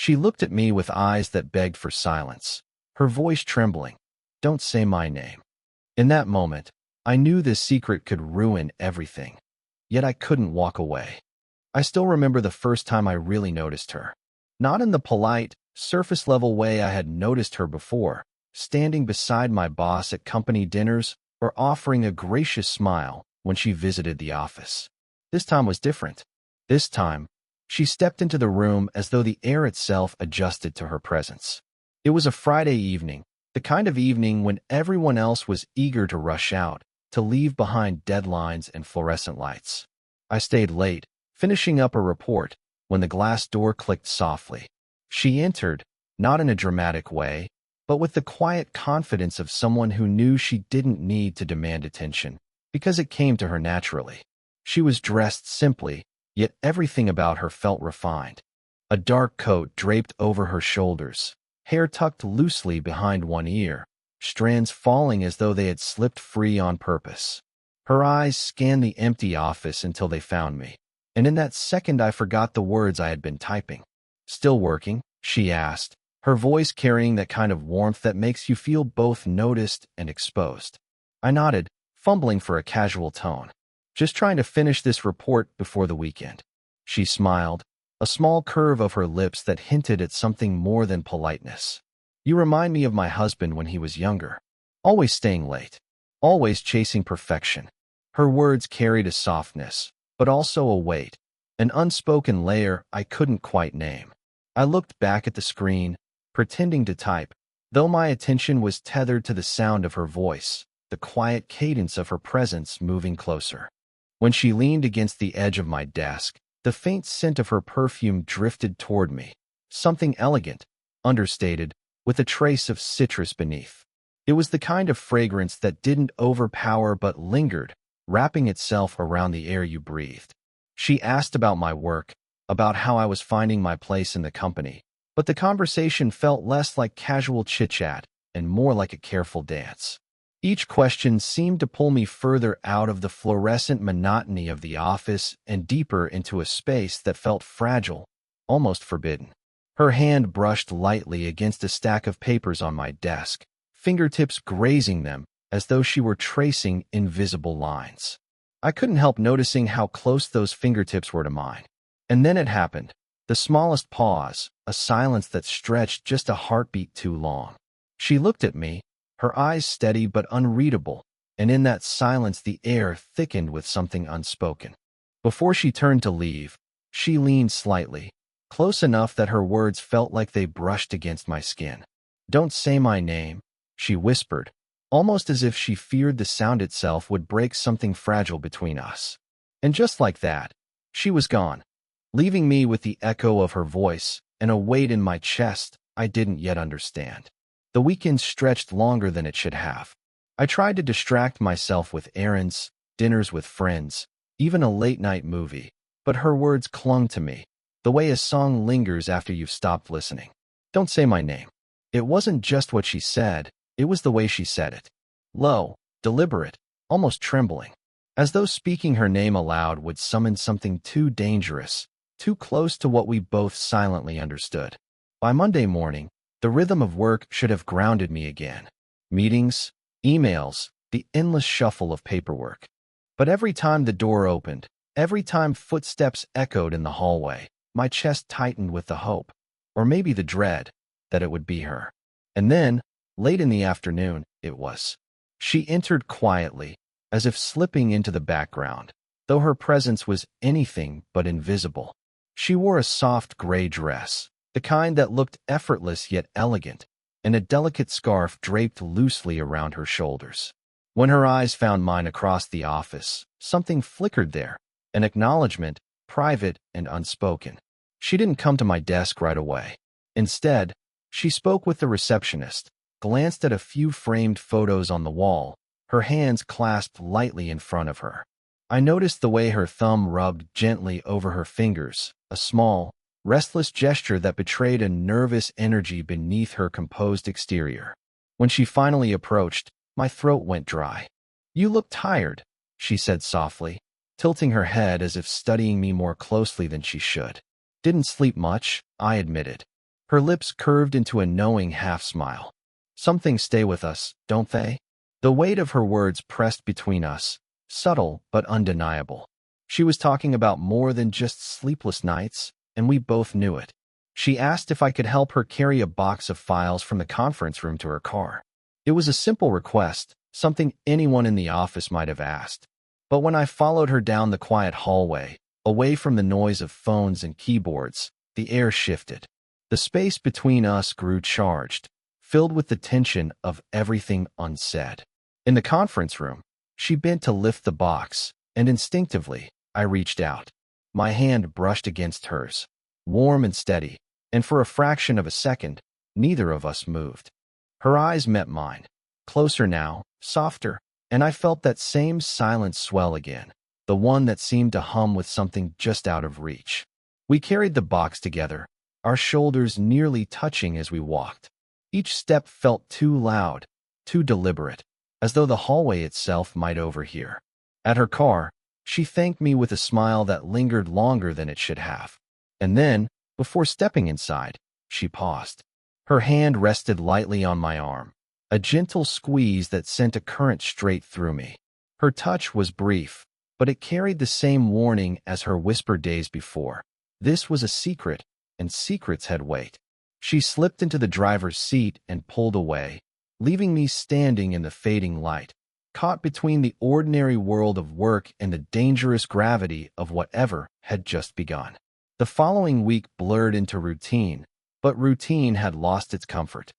She looked at me with eyes that begged for silence, her voice trembling. "Don't say my name." In that moment, I knew this secret could ruin everything. Yet I couldn't walk away. I still remember the first time I really noticed her. Not in the polite, surface-level way I had noticed her before, standing beside my boss at company dinners or offering a gracious smile when she visited the office. This time was different. This time, she stepped into the room as though the air itself adjusted to her presence. It was a Friday evening, the kind of evening when everyone else was eager to rush out, to leave behind deadlines and fluorescent lights. I stayed late, finishing up a report, when the glass door clicked softly. She entered, not in a dramatic way, but with the quiet confidence of someone who knew she didn't need to demand attention, because it came to her naturally. She was dressed simply, yet everything about her felt refined. A dark coat draped over her shoulders, hair tucked loosely behind one ear, strands falling as though they had slipped free on purpose. Her eyes scanned the empty office until they found me, and in that second I forgot the words I had been typing. "Still working?" she asked, her voice carrying that kind of warmth that makes you feel both noticed and exposed. I nodded, fumbling for a casual tone. "Just trying to finish this report before the weekend." She smiled, a small curve of her lips that hinted at something more than politeness. "You remind me of my husband when he was younger. Always staying late. Always chasing perfection." Her words carried a softness, but also a weight, an unspoken layer I couldn't quite name. I looked back at the screen, pretending to type, though my attention was tethered to the sound of her voice, the quiet cadence of her presence moving closer. When she leaned against the edge of my desk, the faint scent of her perfume drifted toward me, something elegant, understated, with a trace of citrus beneath. It was the kind of fragrance that didn't overpower but lingered, wrapping itself around the air you breathed. She asked about my work, about how I was finding my place in the company, but the conversation felt less like casual chit-chat and more like a careful dance. Each question seemed to pull me further out of the fluorescent monotony of the office and deeper into a space that felt fragile, almost forbidden. Her hand brushed lightly against a stack of papers on my desk, fingertips grazing them as though she were tracing invisible lines. I couldn't help noticing how close those fingertips were to mine. And then it happened. The smallest pause, a silence that stretched just a heartbeat too long. She looked at me, her eyes steady but unreadable, and in that silence the air thickened with something unspoken. Before she turned to leave, she leaned slightly, close enough that her words felt like they brushed against my skin. "Don't say my name," she whispered, almost as if she feared the sound itself would break something fragile between us. And just like that, she was gone, leaving me with the echo of her voice and a weight in my chest I didn't yet understand. The weekend stretched longer than it should have. I tried to distract myself with errands, dinners with friends, even a late-night movie, but her words clung to me, the way a song lingers after you've stopped listening. "Don't say my name." It wasn't just what she said, it was the way she said it. Low, deliberate, almost trembling, as though speaking her name aloud would summon something too dangerous, too close to what we both silently understood. By Monday morning, the rhythm of work should have grounded me again. Meetings, emails, the endless shuffle of paperwork. But every time the door opened, every time footsteps echoed in the hallway, my chest tightened with the hope, or maybe the dread, that it would be her. And then, late in the afternoon, it was. She entered quietly, as if slipping into the background, though her presence was anything but invisible. She wore a soft gray dress, the kind that looked effortless yet elegant, and a delicate scarf draped loosely around her shoulders. When her eyes found mine across the office, something flickered there, an acknowledgement, private and unspoken. She didn't come to my desk right away. Instead, she spoke with the receptionist, glanced at a few framed photos on the wall, her hands clasped lightly in front of her. I noticed the way her thumb rubbed gently over her fingers, a small, restless gesture that betrayed a nervous energy beneath her composed exterior. When she finally approached, my throat went dry. "You look tired," she said softly, tilting her head as if studying me more closely than she should. "Didn't sleep much," I admitted. Her lips curved into a knowing half-smile. Some things stay with us, don't they? The weight of her words pressed between us, subtle but undeniable. She was talking about more than just sleepless nights, and we both knew it. She asked if I could help her carry a box of files from the conference room to her car. It was a simple request, something anyone in the office might have asked. But when I followed her down the quiet hallway, away from the noise of phones and keyboards, the air shifted. The space between us grew charged, filled with the tension of everything unsaid. In the conference room, she bent to lift the box, and instinctively, I reached out. My hand brushed against hers, warm and steady, and for a fraction of a second, neither of us moved. Her eyes met mine, closer now, softer, and I felt that same silence swell again, the one that seemed to hum with something just out of reach. We carried the box together, our shoulders nearly touching as we walked. Each step felt too loud, too deliberate, as though the hallway itself might overhear. At her car, she thanked me with a smile that lingered longer than it should have. And then, before stepping inside, she paused. Her hand rested lightly on my arm, a gentle squeeze that sent a current straight through me. Her touch was brief, but it carried the same warning as her whisper days before. This was a secret, and secrets had weight. She slipped into the driver's seat and pulled away, leaving me standing in the fading light, caught between the ordinary world of work and the dangerous gravity of whatever had just begun. The following week blurred into routine, but routine had lost its comfort.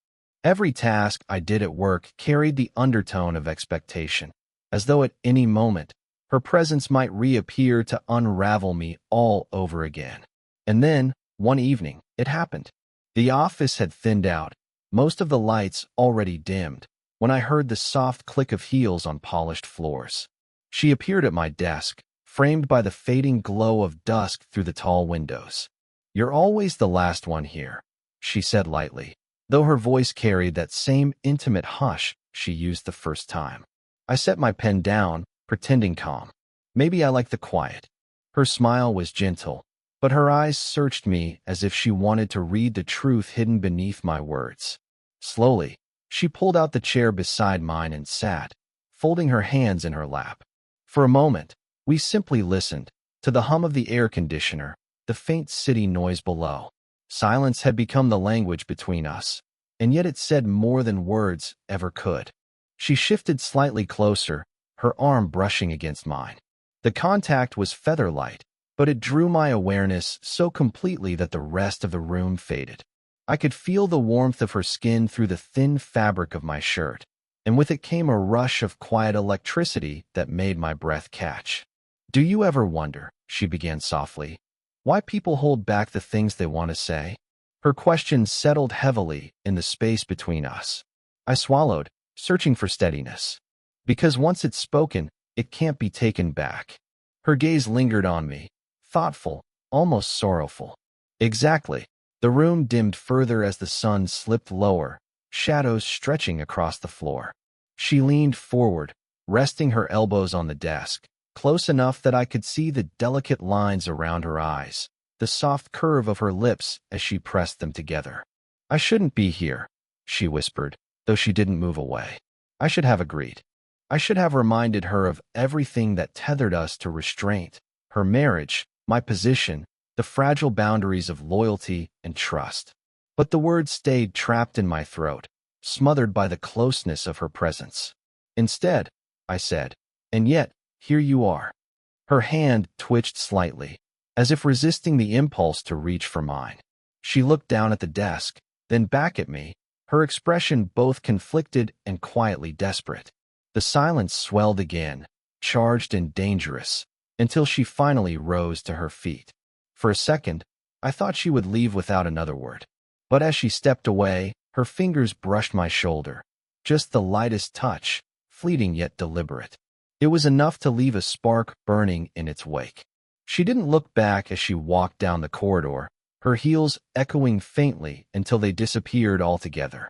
Every task I did at work carried the undertone of expectation, as though at any moment, her presence might reappear to unravel me all over again. And then, one evening, it happened. The office had thinned out, most of the lights already dimmed, when I heard the soft click of heels on polished floors. She appeared at my desk, framed by the fading glow of dusk through the tall windows. "You're always the last one here," she said lightly, though her voice carried that same intimate hush she used the first time. I set my pen down, pretending calm. Maybe I like the quiet. Her smile was gentle, but her eyes searched me as if she wanted to read the truth hidden beneath my words. Slowly, she pulled out the chair beside mine and sat, folding her hands in her lap. For a moment, we simply listened, to the hum of the air conditioner, the faint city noise below. Silence had become the language between us, and yet it said more than words ever could. She shifted slightly closer, her arm brushing against mine. The contact was feather-light, but it drew my awareness so completely that the rest of the room faded. I could feel the warmth of her skin through the thin fabric of my shirt, and with it came a rush of quiet electricity that made my breath catch. "Do you ever wonder," she began softly, "why people hold back the things they want to say?" Her question settled heavily in the space between us. I swallowed, searching for steadiness. Because once it's spoken, it can't be taken back. Her gaze lingered on me, thoughtful, almost sorrowful. Exactly. The room dimmed further as the sun slipped lower, shadows stretching across the floor. She leaned forward, resting her elbows on the desk, close enough that I could see the delicate lines around her eyes, the soft curve of her lips as she pressed them together. "I shouldn't be here," she whispered, though she didn't move away. I should have agreed. I should have reminded her of everything that tethered us to restraint, her marriage, my position, the fragile boundaries of loyalty and trust. But the words stayed trapped in my throat, smothered by the closeness of her presence. "Instead," I said, "and yet, here you are." Her hand twitched slightly, as if resisting the impulse to reach for mine. She looked down at the desk, then back at me, her expression both conflicted and quietly desperate. The silence swelled again, charged and dangerous, until she finally rose to her feet. For a second, I thought she would leave without another word. But as she stepped away, her fingers brushed my shoulder. Just the lightest touch, fleeting yet deliberate. It was enough to leave a spark burning in its wake. She didn't look back as she walked down the corridor, her heels echoing faintly until they disappeared altogether.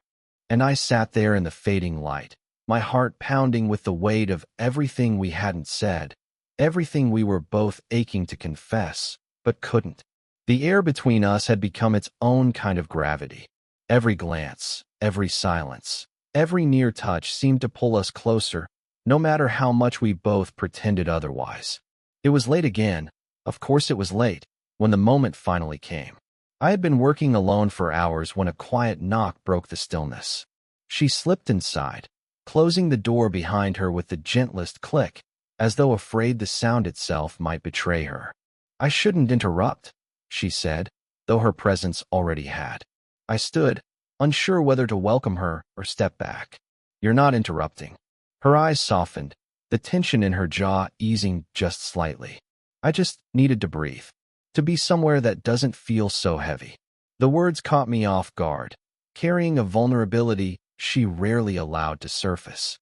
And I sat there in the fading light, my heart pounding with the weight of everything we hadn't said, everything we were both aching to confess, but couldn't. The air between us had become its own kind of gravity. Every glance, every silence, every near touch seemed to pull us closer, no matter how much we both pretended otherwise. It was late again. Of course it was late, when the moment finally came. I had been working alone for hours when a quiet knock broke the stillness. She slipped inside, closing the door behind her with the gentlest click, as though afraid the sound itself might betray her. "I shouldn't interrupt," she said, though her presence already had. I stood, unsure whether to welcome her or step back. "You're not interrupting." Her eyes softened, the tension in her jaw easing just slightly. "I just needed to breathe. To be somewhere that doesn't feel so heavy." The words caught me off guard, carrying a vulnerability she rarely allowed to surface.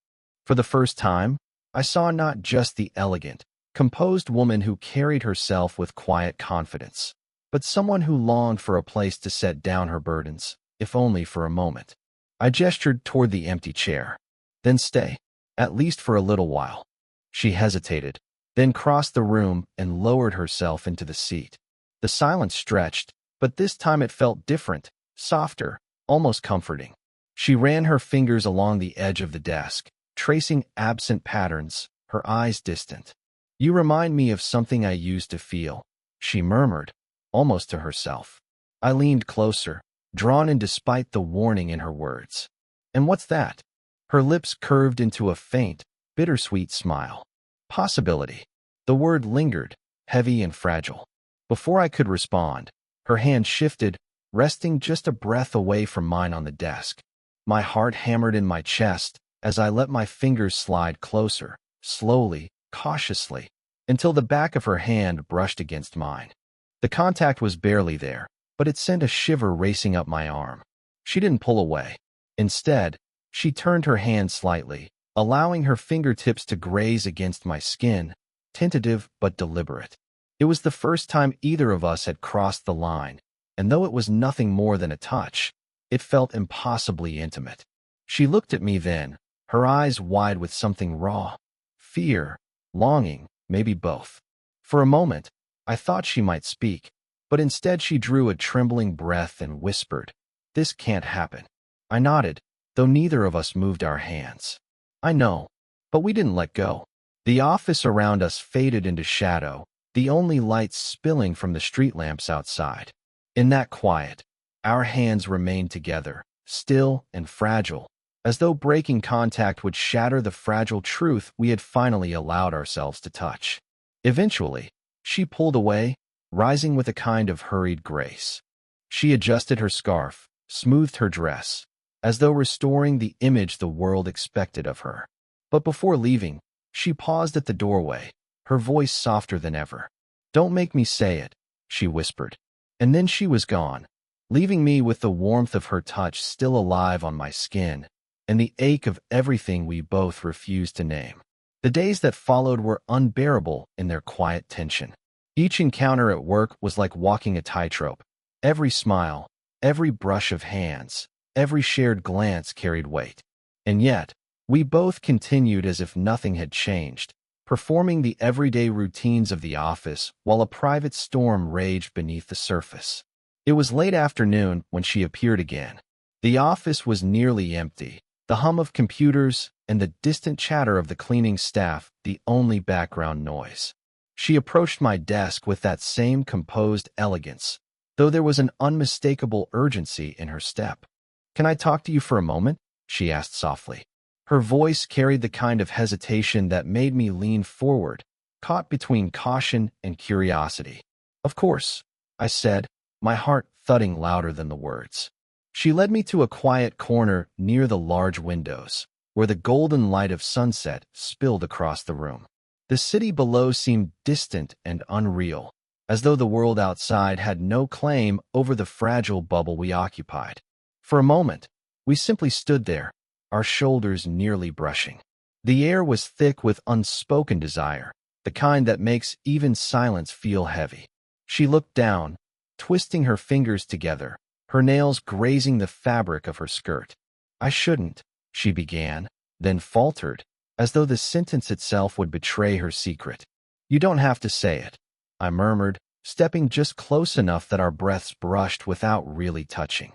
For the first time, I saw not just the elegant, composed woman who carried herself with quiet confidence, but someone who longed for a place to set down her burdens, if only for a moment. I gestured toward the empty chair. "Then stay, at least for a little while." She hesitated, then crossed the room and lowered herself into the seat. The silence stretched, but this time it felt different, softer, almost comforting. She ran her fingers along the edge of the desk, tracing absent patterns, her eyes distant. "You remind me of something I used to feel," she murmured, almost to herself. I leaned closer, drawn in despite the warning in her words. "And what's that?" Her lips curved into a faint, bittersweet smile. "Possibility." The word lingered, heavy and fragile. Before I could respond, her hand shifted, resting just a breath away from mine on the desk. My heart hammered in my chest as I let my fingers slide closer, slowly, cautiously, until the back of her hand brushed against mine. The contact was barely there, but it sent a shiver racing up my arm. She didn't pull away. Instead, she turned her hand slightly, allowing her fingertips to graze against my skin, tentative but deliberate. It was the first time either of us had crossed the line, and though it was nothing more than a touch, it felt impossibly intimate. She looked at me then, her eyes wide with something raw. Fear, longing, maybe both. For a moment, I thought she might speak, but instead she drew a trembling breath and whispered, "This can't happen." I nodded, though neither of us moved our hands. "I know." But we didn't let go. The office around us faded into shadow, the only lights spilling from the street lamps outside. In that quiet, our hands remained together, still and fragile, as though breaking contact would shatter the fragile truth we had finally allowed ourselves to touch. Eventually, she pulled away, rising with a kind of hurried grace. She adjusted her scarf, smoothed her dress, as though restoring the image the world expected of her. But before leaving, she paused at the doorway, her voice softer than ever. "Don't make me say it," she whispered. And then she was gone, leaving me with the warmth of her touch still alive on my skin, and the ache of everything we both refused to name. The days that followed were unbearable in their quiet tension. Each encounter at work was like walking a tightrope. Every smile, every brush of hands, every shared glance carried weight. And yet, we both continued as if nothing had changed, performing the everyday routines of the office while a private storm raged beneath the surface. It was late afternoon when she appeared again. The office was nearly empty, the hum of computers and the distant chatter of the cleaning staff the only background noise. She approached my desk with that same composed elegance, though there was an unmistakable urgency in her step. "Can I talk to you for a moment?" she asked softly. Her voice carried the kind of hesitation that made me lean forward, caught between caution and curiosity. "Of course," I said, my heart thudding louder than the words. She led me to a quiet corner near the large windows, where the golden light of sunset spilled across the room. The city below seemed distant and unreal, as though the world outside had no claim over the fragile bubble we occupied. For a moment, we simply stood there, our shoulders nearly brushing. The air was thick with unspoken desire, the kind that makes even silence feel heavy. She looked down, twisting her fingers together, her nails grazing the fabric of her skirt. "I shouldn't," she began, then faltered, as though the sentence itself would betray her secret. "You don't have to say it," I murmured, stepping just close enough that our breaths brushed without really touching.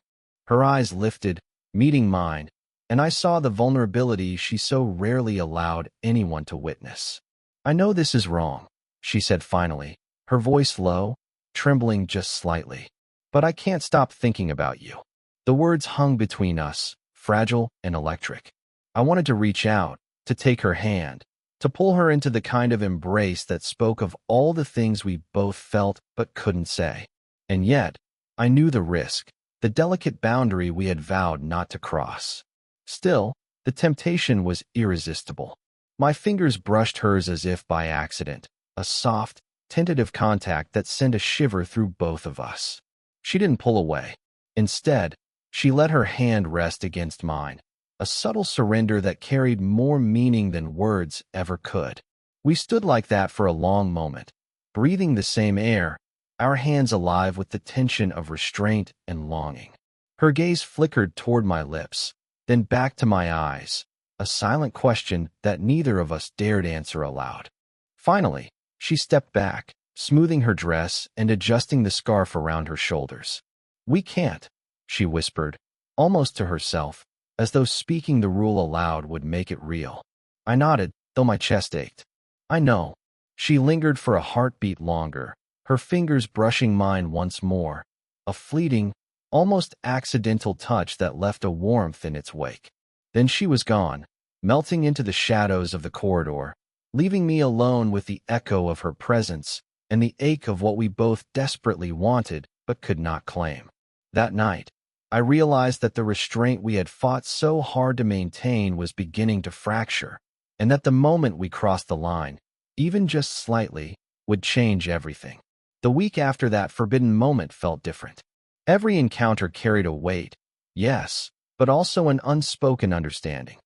Her eyes lifted, meeting mine, and I saw the vulnerability she so rarely allowed anyone to witness. "I know this is wrong," she said finally, her voice low, trembling just slightly. "But I can't stop thinking about you." The words hung between us, fragile and electric. I wanted to reach out, to take her hand, to pull her into the kind of embrace that spoke of all the things we both felt but couldn't say. And yet, I knew the risk, the delicate boundary we had vowed not to cross. Still, the temptation was irresistible. My fingers brushed hers as if by accident, a soft, tentative contact that sent a shiver through both of us. She didn't pull away. Instead, she let her hand rest against mine, a subtle surrender that carried more meaning than words ever could. We stood like that for a long moment, breathing the same air, our hands alive with the tension of restraint and longing. Her gaze flickered toward my lips, then back to my eyes, a silent question that neither of us dared answer aloud. Finally, she stepped back, smoothing her dress and adjusting the scarf around her shoulders. "We can't," she whispered, almost to herself, as though speaking the rule aloud would make it real. I nodded, though my chest ached. "I know." She lingered for a heartbeat longer, her fingers brushing mine once more, a fleeting, almost accidental touch that left a warmth in its wake. Then she was gone, melting into the shadows of the corridor, leaving me alone with the echo of her presence and the ache of what we both desperately wanted but could not claim. That night, I realized that the restraint we had fought so hard to maintain was beginning to fracture, and that the moment we crossed the line, even just slightly, would change everything. The week after that forbidden moment felt different. Every encounter carried a weight, yes, but also an unspoken understanding.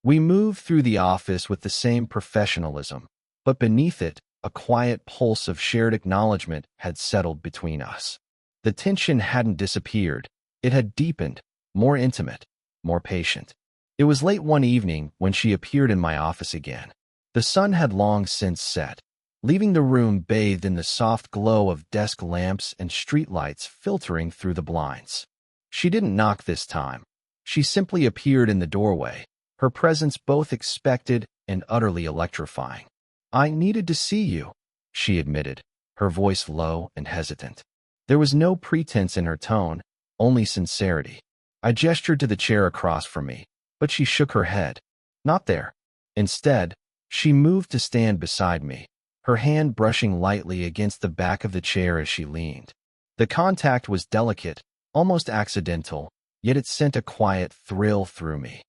We moved through the office with the same professionalism, but beneath it, a quiet pulse of shared acknowledgement had settled between us. The tension hadn't disappeared. It had deepened, more intimate, more patient. It was late one evening when she appeared in my office again. The sun had long since set, leaving the room bathed in the soft glow of desk lamps and streetlights filtering through the blinds. She didn't knock this time. She simply appeared in the doorway, her presence both expected and utterly electrifying. "I needed to see you," she admitted, her voice low and hesitant. There was no pretense in her tone, only sincerity. I gestured to the chair across from me, but she shook her head. "Not there." Instead, she moved to stand beside me, her hand brushing lightly against the back of the chair as she leaned. The contact was delicate, almost accidental, yet it sent a quiet thrill through me.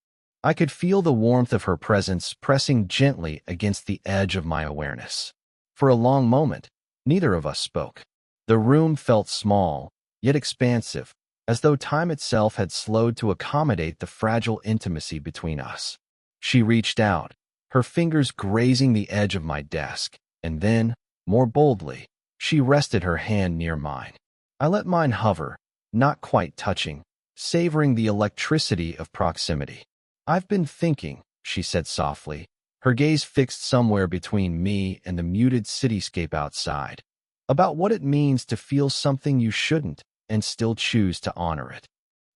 I could feel the warmth of her presence pressing gently against the edge of my awareness. For a long moment, neither of us spoke. The room felt small, yet expansive, as though time itself had slowed to accommodate the fragile intimacy between us. She reached out, her fingers grazing the edge of my desk, and then, more boldly, she rested her hand near mine. I let mine hover, not quite touching, savoring the electricity of proximity. "I've been thinking," she said softly, her gaze fixed somewhere between me and the muted cityscape outside, "about what it means to feel something you shouldn't and still choose to honor it."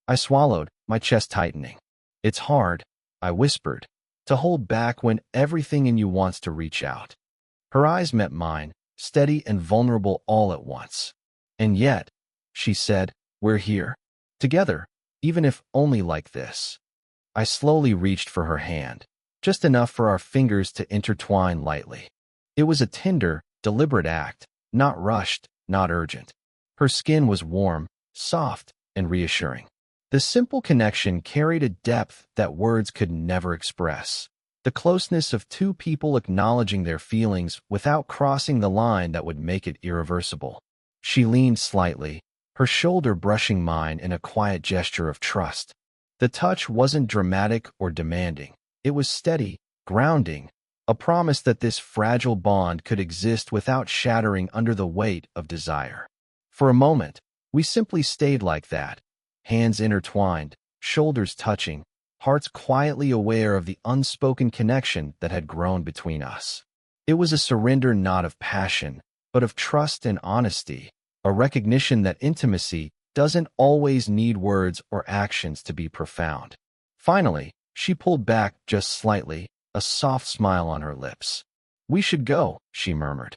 I swallowed, my chest tightening. "It's hard," I whispered, "to hold back when everything in you wants to reach out." Her eyes met mine, steady and vulnerable all at once. "And yet," she said, "we're here, together, even if only like this." I slowly reached for her hand, just enough for our fingers to intertwine lightly. It was a tender, deliberate act, not rushed, not urgent. Her skin was warm, soft, and reassuring. The simple connection carried a depth that words could never express. The closeness of two people acknowledging their feelings without crossing the line that would make it irreversible. She leaned slightly, her shoulder brushing mine in a quiet gesture of trust. The touch wasn't dramatic or demanding. It was steady, grounding, a promise that this fragile bond could exist without shattering under the weight of desire. For a moment, we simply stayed like that, hands intertwined, shoulders touching, hearts quietly aware of the unspoken connection that had grown between us. It was a surrender not of passion, but of trust and honesty, a recognition that intimacy doesn't always need words or actions to be profound. Finally, she pulled back just slightly, a soft smile on her lips. "We should go," she murmured.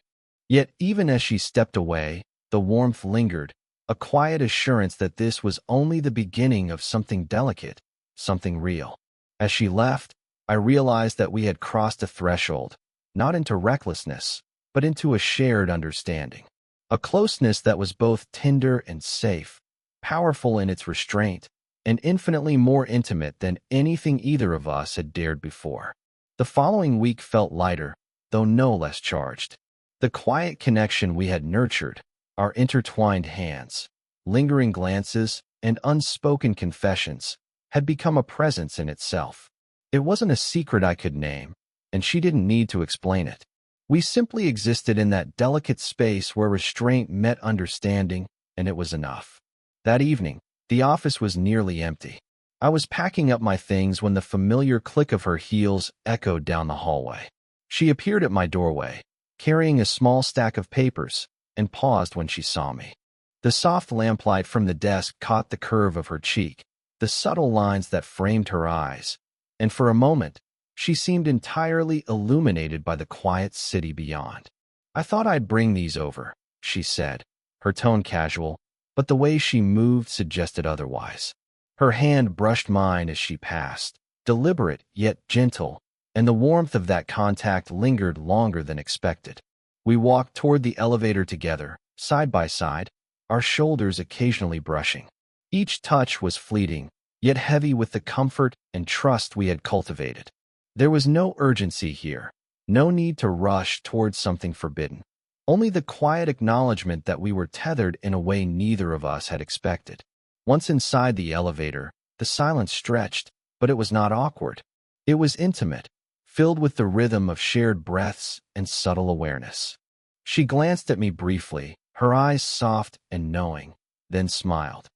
Yet even as she stepped away, the warmth lingered, a quiet assurance that this was only the beginning of something delicate, something real. As she left, I realized that we had crossed a threshold, not into recklessness, but into a shared understanding. A closeness that was both tender and safe, powerful in its restraint, and infinitely more intimate than anything either of us had dared before. The following week felt lighter, though no less charged. The quiet connection we had nurtured, our intertwined hands, lingering glances, and unspoken confessions, had become a presence in itself. It wasn't a secret I could name, and she didn't need to explain it. We simply existed in that delicate space where restraint met understanding, and it was enough. That evening, the office was nearly empty. I was packing up my things when the familiar click of her heels echoed down the hallway. She appeared at my doorway, carrying a small stack of papers, and paused when she saw me. The soft lamplight from the desk caught the curve of her cheek, the subtle lines that framed her eyes, and for a moment, she seemed entirely illuminated by the quiet city beyond. "I thought I'd bring these over," she said, her tone casual, but the way she moved suggested otherwise. Her hand brushed mine as she passed, deliberate yet gentle, and the warmth of that contact lingered longer than expected. We walked toward the elevator together, side by side, our shoulders occasionally brushing. Each touch was fleeting, yet heavy with the comfort and trust we had cultivated. There was no urgency here, no need to rush towards something forbidden. Only the quiet acknowledgement that we were tethered in a way neither of us had expected. Once inside the elevator, the silence stretched, but it was not awkward. It was intimate, filled with the rhythm of shared breaths and subtle awareness. She glanced at me briefly, her eyes soft and knowing, then smiled.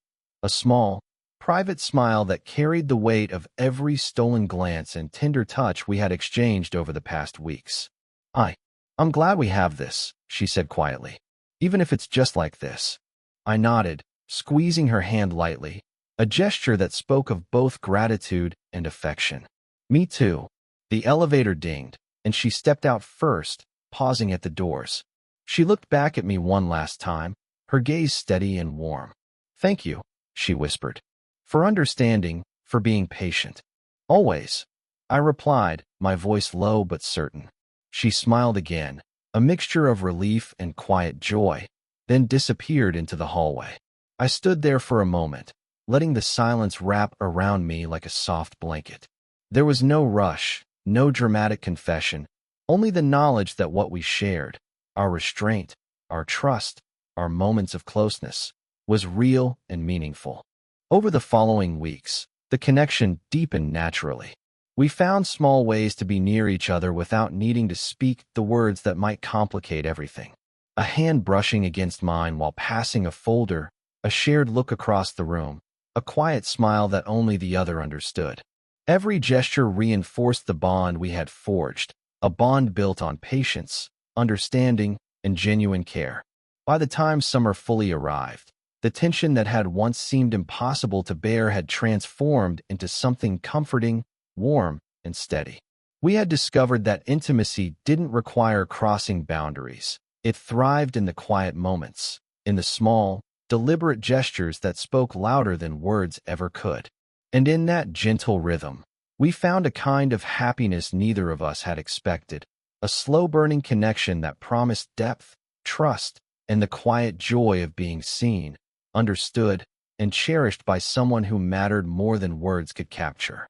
A small, private smile that carried the weight of every stolen glance and tender touch we had exchanged over the past weeks. I'm glad we have this," she said quietly. "Even if it's just like this." I nodded, squeezing her hand lightly, a gesture that spoke of both gratitude and affection. "Me too." The elevator dinged, and she stepped out first, pausing at the doors. She looked back at me one last time, her gaze steady and warm. "Thank you," she whispered. "For understanding, for being patient." "Always," I replied, my voice low but certain. She smiled again, a mixture of relief and quiet joy, then disappeared into the hallway. I stood there for a moment, letting the silence wrap around me like a soft blanket. There was no rush, no dramatic confession, only the knowledge that what we shared, our restraint, our trust, our moments of closeness, was real and meaningful. Over the following weeks, the connection deepened naturally. We found small ways to be near each other without needing to speak the words that might complicate everything. A hand brushing against mine while passing a folder, a shared look across the room, a quiet smile that only the other understood. Every gesture reinforced the bond we had forged, a bond built on patience, understanding, and genuine care. By the time summer fully arrived, the tension that had once seemed impossible to bear had transformed into something comforting, warm, and steady. We had discovered that intimacy didn't require crossing boundaries. It thrived in the quiet moments, in the small, deliberate gestures that spoke louder than words ever could. And in that gentle rhythm, we found a kind of happiness neither of us had expected, a slow-burning connection that promised depth, trust, and the quiet joy of being seen, understood, and cherished by someone who mattered more than words could capture.